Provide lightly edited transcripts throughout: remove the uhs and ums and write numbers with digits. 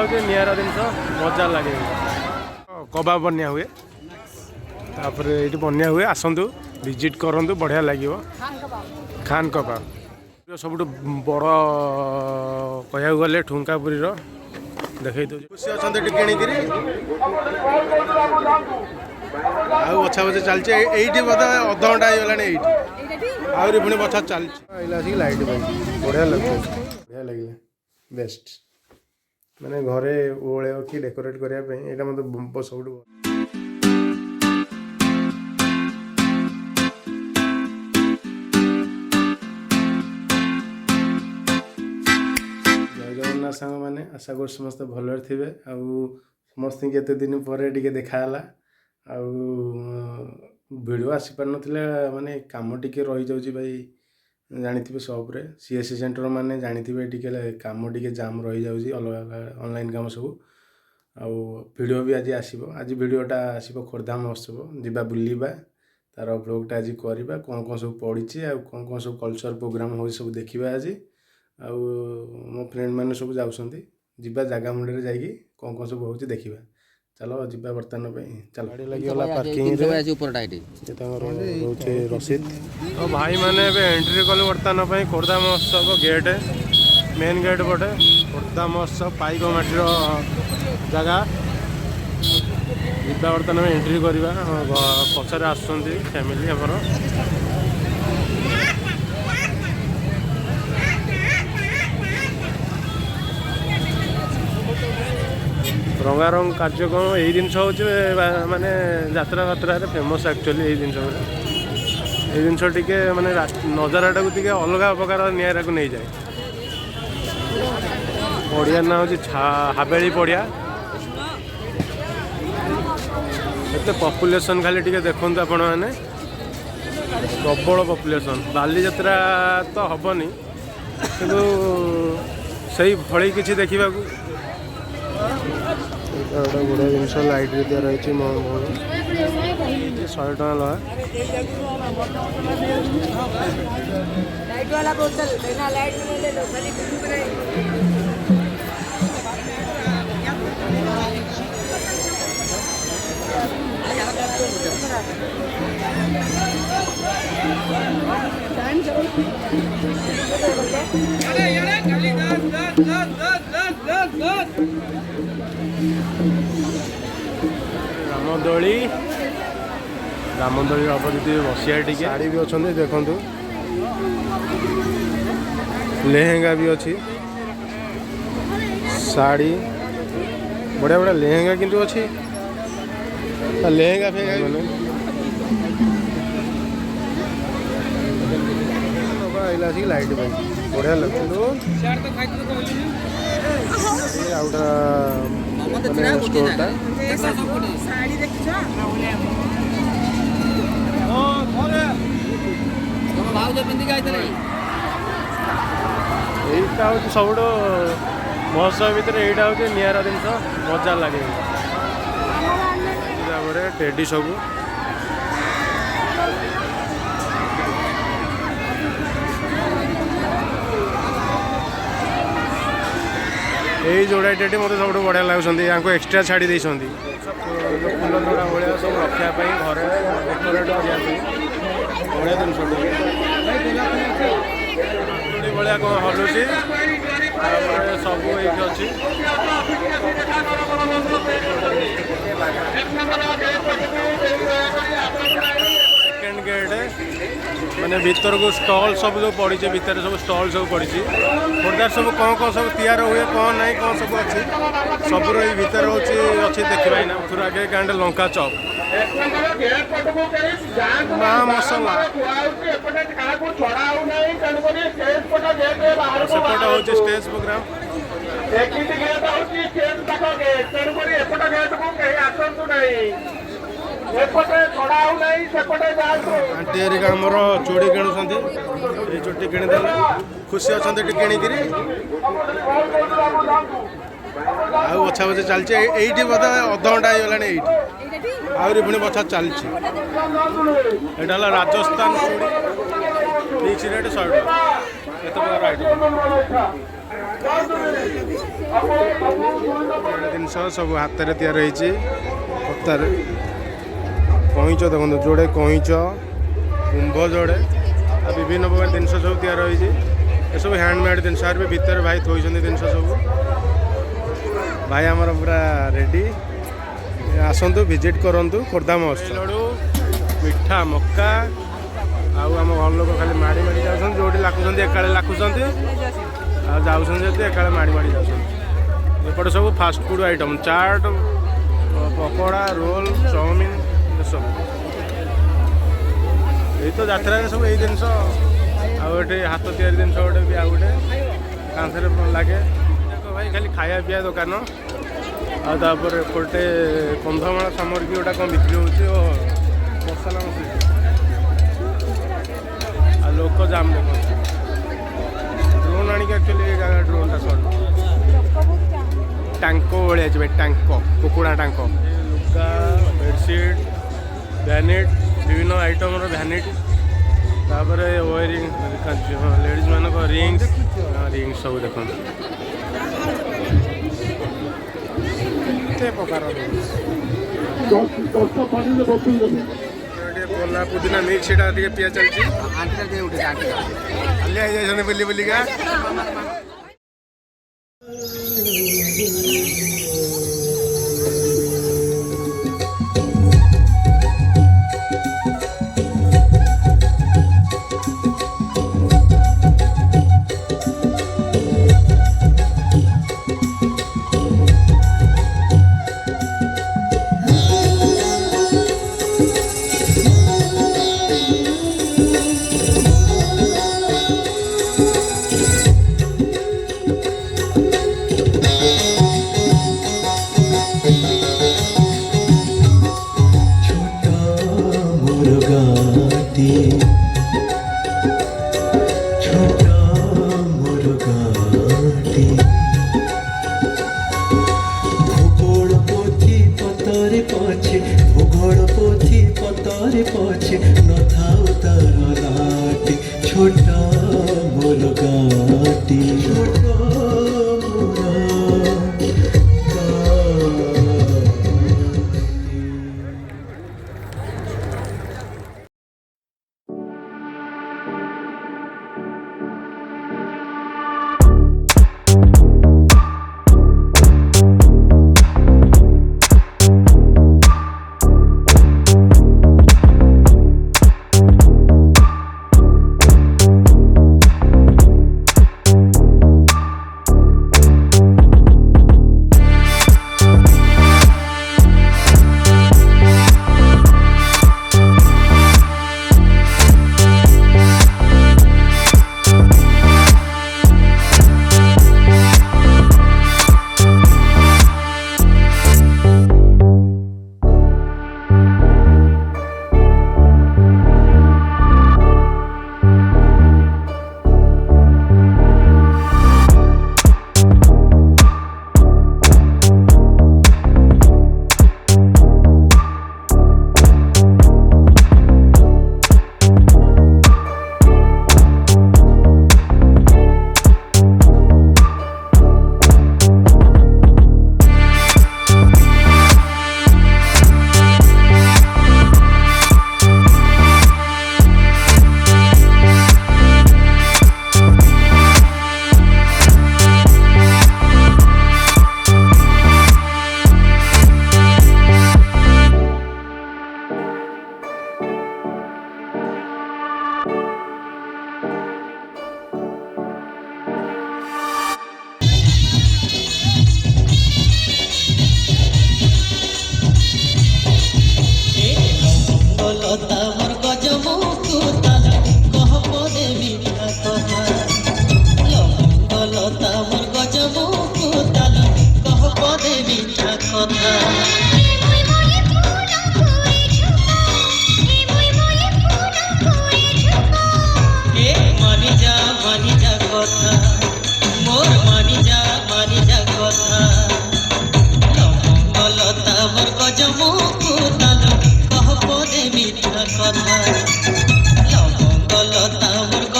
हूँ निरा जिन मजा लगे कबाब बनिया हुए तापर ये बनिया हुए आसतु विजिट करूँ बढ़िया लगे खान कबाब सब बड़ कह गले ठुंकापुरी देखई दे खुशी अच्छा किणिक बछा बछा चलती ये बोधे अध घंटा हो आहरी पुणी बछा चलती लाइट बढ़िया लगे बढ़िया लगे बेस्ट माने घरे ओले कि डेकोरेट करने यहाँ मतलब सब जगन्नाथ सांग मैंने आशा कर समस्त भलर थे समस्त केते दिन पर देखाला भिडियो आसी पार नथिला माने काम टिके रही जाउची भाई जानिथिबे सॉप रे सीएससी सेंटर माने जानिथिबे टिके काम टिके जाम रही जाउची अलग ऑनलाइन काम सब वीडियो भी आज आसीबो आज वीडियोटा आसीबो खोर्धा महोत्सव जिबा बुलीबा तार ब्लॉगटा आज करबा कोन कोन सब पड़ीची आ कोन कोन सब कल्चर प्रोग्राम हो सब देखिबा आज आ मो फ्रेंड माने सब जाउसंती जिबा जागा मुंडे जाइकी कोन कोन सब होउची देखिबा चलो जिबा बर्तन पे चलो गाड़ी लगी वाला पार्किंग रे आज ऊपर टाइट से तमरो होचे रसीद तो भाई माने बे एंट्री कल बर्तन पे खोर्धा महोत्सव गेट मेन गेट पटे खोर्धा महोत्सव पाइको माटीर जगह जिबा बर्तन में एंट्री करबा पछरे आसुंती फैमिली हमरो रंगारंग कार्यक्रम यही जिन माने यात्रा यात्रा फेमस एक्चुअली यही जिन टे माने नजारा टी अलग प्रकार निरा को नहीं जाए पड़िया ना हूँ हावेली पड़िया एत पपुलेसन खाली टी देखु आपण मैंने प्रबल पपुलेसन बाली यात्रा तो हेनी कि से भली किसी देखा गुड़ा जिनस लाइट दिया रही 100 टका लगा रामदोली अपोजिट बसिया टी शाड़ी भी अच्छा देखु लेहेंगा भी अच्छी साड़ी बढ़िया बढ़िया लेहेंगा किंतु अच्छी लेहेंगा फेंगा मैंने लाइट बढ़िया लगे स्टोरटा यहीटा हूँ सब महोत्सव भितर यहीटा हूँ निरा जिन मजा लगे टेडी सब यही जोड़ा टेडी मत सब बढ़िया लगुंट या एक्सट्रा छाड़ी देती फूल जोड़ा भाया सब रखापी घरे डेकोरेट बढ़िया जिन भाया कौन हलुची सब ये अच्छी सेकेंड गेट माने भीतर को स्टॉल सब जो पड़ी भीतर सब स्टॉल सब पड़ी खोर्धा सब कौन कौन सब तैयार हुए कौन ना कौन सब अच्छी सब भीतर अच्छी देखा ना फिर आगे गांडे लंका चौक माँ मसला सेपटे हूँ स्टेज प्रोग्राम आंटी हरिका आमर चूड़ी किणुंट ये चूड़ी किणीदे खुशी अच्छा किणिक बछा बछा चलती ये बोधे अध घंटा हो आहरी पुणी बछा चलती यहाँ राजस्थान चूड़ी फिक्स रेट 100 टका। जिनस सब हाथ में तैयार होतार कईच देखो जोड़े कईच कुंभ जोड़े विभिन्न प्रकार जिनस सब तैयार हो सब हैंडमेड जिनस भितर भाई थोड़ी जिनस सब भाई आमर पूरा रेडी आसतु विजिट करूँ खोर्धा महोत्सव लड़ू मिठा मक्का आम घर लोग खाली माड़ी माड़ी जाऊँ जो लाखुं लाखुंट जाऊँ एका माड़ी माड़ी जापटे सब फास्ट फूड आइटम चाट पकोड़ा रोल चाउमिन सब यही तो यात्रा सब यही जिनस आए हाथ तैयारी जिनस गोटे भी आउ गोटे कांथरे लगे भाई खाली खाया पीया दुकान आपर एपटे कंधमाल सामग्री गोटा कौन बिक्री हो मसला मसली आ लोक जाम देख ड्रोन आणिक एक्चुअली ड्रोन टांको भाई टांको कुकुड़ा टांको लुगा बेडसीट भैनिट विभिन्न आइटम भैनिट तापर वायरिंग लेडीज मान रिंग्स रिंग्स सब देख पोला पुदीना मिक्स पिया चलती बुली बुलिका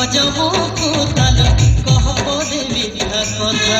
गजमुखु ताल कह पदे मिठा कथा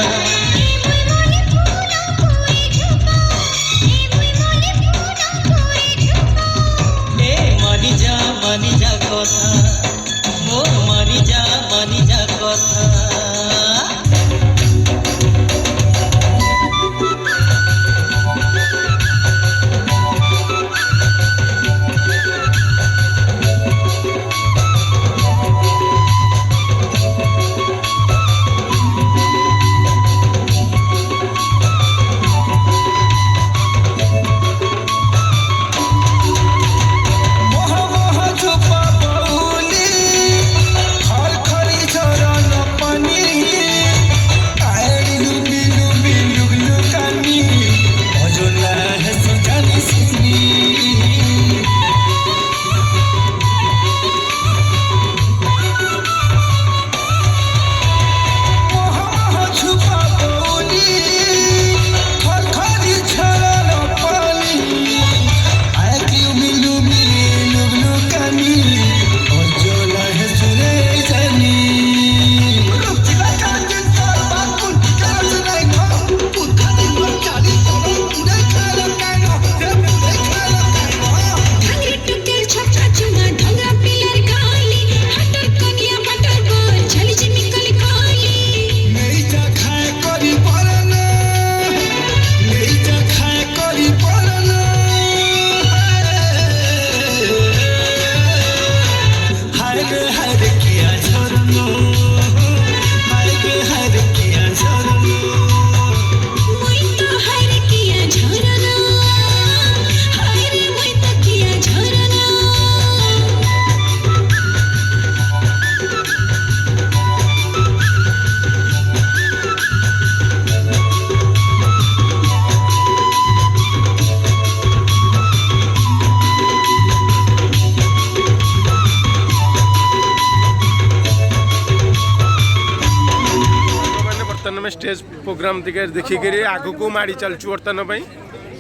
प्रोग्राम टिके देखिकी आगु को माड़ी चलचु बर्तमान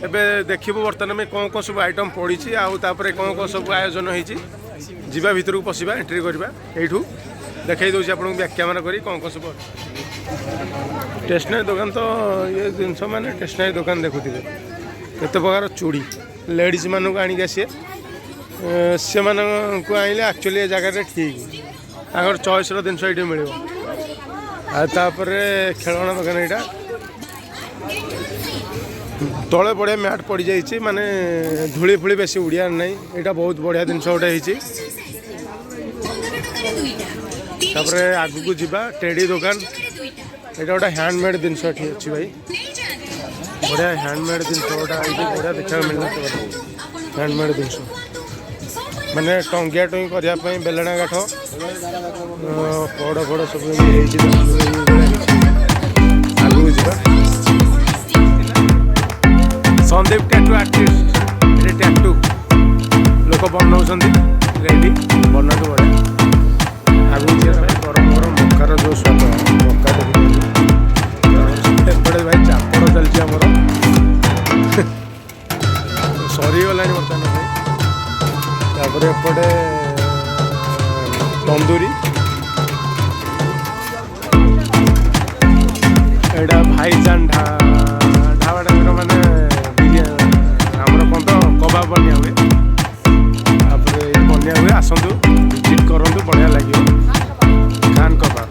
एबे देखिबु बर्तमान में कौन कौन सब आइटम पड़ी आउे कौन कौन सब आयोजन होती जीवा भितर को पशिबा एंट्री करवा यू देखई दूसरी आपको बैक कैमेरा करी कौन कौन सब स्टेशनरी दुकान तो ये जिनस मैंने स्टेशनरी दुकान देखुथे केते प्रकार चूड़ी लेडीज मानक आनिक सी से आइले एक्चुअली जगह ठीक ताकर चॉइस जिनस ये मिल खेलना दुकान यहाँ तले बढ़िया मैट पड़ जाइए माने धूली फुली बेस उड़िया ना यहाँ बहुत बढ़िया जिनस गोटे आगू को जीवा टेडी दुकान यहाँ गोटे हैंडमेड जिनस अच्छी भाई बढ़िया हैंडमेड जिनस गोटा बढ़िया देखा मिलना हैंडमेड जिनस माने टंगिया टंगी करने बेलणा काठ पड़ फड़ सब आगू जा संदीप टैटू आर्टिस्ट ये टैटू लोक बनाऊँ रेडी बना तो बढ़िया आगू गरम गरम मकार जो स्वाद मका देखते भाई चापड़ चलती आमर सरीगला बर्तमान तापर एपटे तंदूरी एटा भाईजान ढाबा टाइप माने आमर कौन तो कबाब बनिया हुए बनिया हुए आसतु विजिट करूँ बढ़िया लगे खान कबाब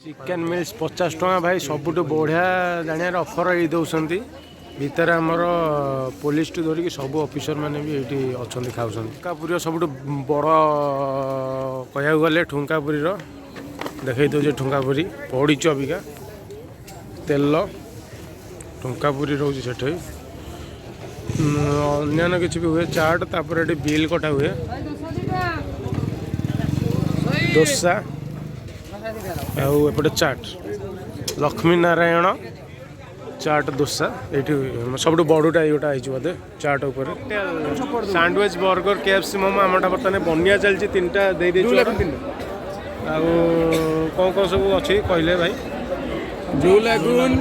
चिकेन मिल्स 50 टका भाई सबुठ बढ़िया जानियार ऑफर ये दौरान भितर आमर पुलिस टू धरिकी सब ऑफिसर मैंने भी ये अच्छा खाऊँ ठुंकापुरी सब बड़ कह गले ठुंकापुरी देखई दे ठुंकापुरी पड़ी अबिका तेल ठुंकापुरी रोचे से अन्य किसी भी हुए चाट तापर ये बिल कटा हुए डोसा एपटे चाट लक्ष्मी नारायण चाट डोसा ये सब बड़ूटा योटा बोधे चाट उपर सैंडविच बर्गर केएफसी मोमो आमटा बर्तमान बनिया चलती 3टा दे कौन कौन सब अच्छी कहले भाई ब्लू लैगून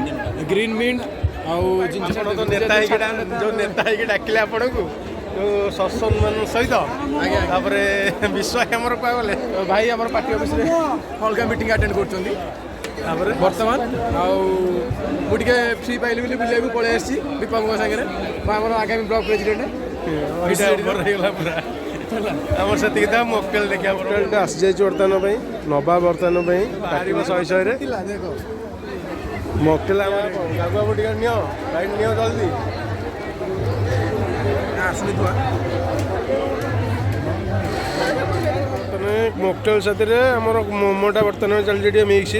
ग्रीन मिंट तो नेता जो नेता डाकिले आपन को जो सत्संग मान सहित विश्वास आमर कह गले भाई आम पार्टी ऑफिस रे अलग मीटिंग अटेंड कर बर्तमान मुझे फ्री पाइली बोली बुलाई पलि आसी विपम सागर आम आगामी ब्लॉक प्रेसिडेंट आम से था मकटेल देखा मकटेल आसी जाइए बर्तमान नवा बर्तमान बाहर 100 मकटेल गागुआ टे नियो लाइन नियो जल्दी मकटेल साथ मोमोटा बर्तमान चलती मिक्स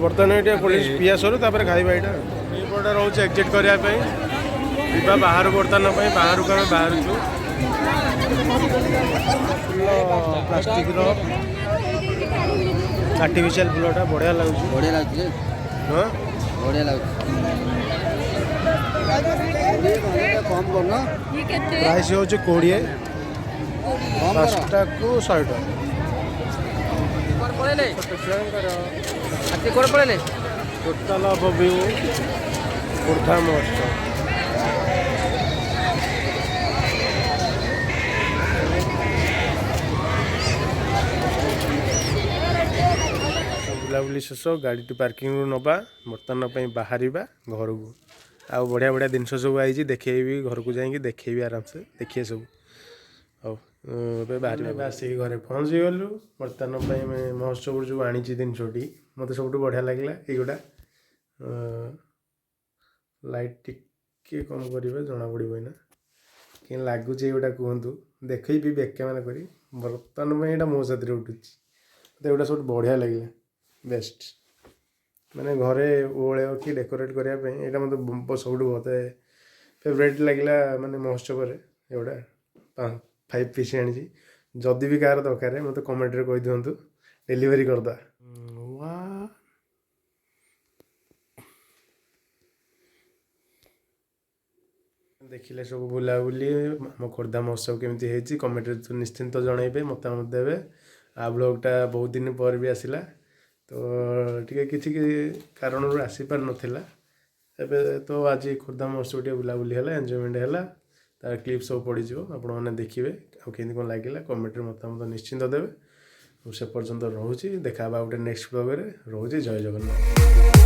बर्तमान ये पुलिस पिया सर खाଇବା यहाँ रोचे एक्जिट करने बाहर बर्तमान बाहर को बाहर प्लास्टिक आर्टिफिशियल फुलटा बढ़िया लगुच हाँ बढ़िया लगुच कम कर प्राइस हूँ 20 5टा को 100 टका टोटाल अफ व्यू खोर्धा महोत्सव ବୁଲାବୁଲି ଶେଷ ଗାଡ଼ିଟି ପାର୍କିଂରୁ ନେବା ବର୍ତ୍ତମାନ ପାଇଁ ବାହାରିବା ଘରକୁ ଆଉ ବଢ଼ିଆ ବଢ଼ିଆ ଜିନିଷ ସବୁ ଆଇଛି ଦେଖେଇବି ଘରକୁ ଯାଇକି ଦେଖେଇବି ଆରାମସେ ଦେଖିବେ ସବୁ ହଉ ଏବେ ବାହାରିବା ଏବେ ଆସିକି ଘରେ ପହଞ୍ଚିଗଲୁ ବର୍ତ୍ତମାନ ପାଇଁ ଆମେ ମହୋତ୍ସବରୁ ଯେଉଁ ଆଣିଛି ଜିନିଷଟି ମୋତେ ସବୁଠୁ ବଢ଼ିଆ ଲାଗିଲା ଏଇଗୁଡ଼ା ଲାଇଟ୍ ଟିକେ କମ୍ କରିବେ ଜଣାପଡ଼ିବ ଏଇନା କେମିତି ଲାଗୁଛି ଏଇଗୁଡ଼ା କୁହନ୍ତୁ ଦେଖେଇବି କ୍ୟାମେରା କରି ବର୍ତ୍ତମାନ ପାଇଁ ଏଇଟା ମୋ ସାଥିରେ ଉଠୁଛି ମୋତେ ଏଗୁଡ଼ା ସବୁଠୁ ବଢ଼ିଆ ଲାଗିଲା ବେଷ୍ଟ ମାନେ ଘରେ ଓଳେଇବ କି ଡେକୋରେଟ୍ କରିବା ପାଇଁ ଏଇଟା ମୋତେ ସବୁଠୁ ଫେଭରାଇଟ୍ ଲାଗିଲା ମାନେ ମହୋତ୍ସବରେ ଏଗୁଡ଼ା 5 ପିସ୍ ଆଣିଛି ଯଦି ବି କାହାର ଦରକାର ମୋତେ କମେଣ୍ଟରେ କହିଦିଅନ୍ତୁ ଡେଲିଭରି କରିଦେବା ଦେଖିଲେ ସବୁ ବୁଲାବୁଲି ଆମ ଖୋର୍ଦ୍ଧା ମହୋତ୍ସବ କେମିତି ହେଇଛି କମେଣ୍ଟରେ ନିଶ୍ଚିନ୍ତ ଜଣାଇବେ ମତାମତ ଦେବେ ଆଉ ବ୍ଲଗ୍ଟା ବହୁତ ଦିନ ପରେ ବି ଆସିଲା ତ ଟିକେ କିଛି କାରଣରୁ ଆସିପାରିନଥିଲା ଏବେ ତ ଆଜି ଖୋର୍ଦ୍ଧା ମହୋତ୍ସବ ଟିକେ ବୁଲାବୁଲି ହେଲା ଏନ୍ଜୟମେଣ୍ଟ ହେଲା ତାର କ୍ଲିପ୍ ସବୁ ପଡ଼ିଯିବ ଆପଣମାନେ ଦେଖିବେ ଆଉ କେମିତି କ'ଣ ଲାଗିଲା କମେଣ୍ଟରେ ମତାମତ ନିଶ୍ଚିନ୍ତ ଦେବେ ମୁଁ ସେ ପର୍ଯ୍ୟନ୍ତ ରହୁଛି ଦେଖା ହେବା ଗୋଟେ ନେକ୍ସଟ ବ୍ଲଗ୍ରେ ରହୁଛି ଜୟ ଜଗନ୍ନାଥ।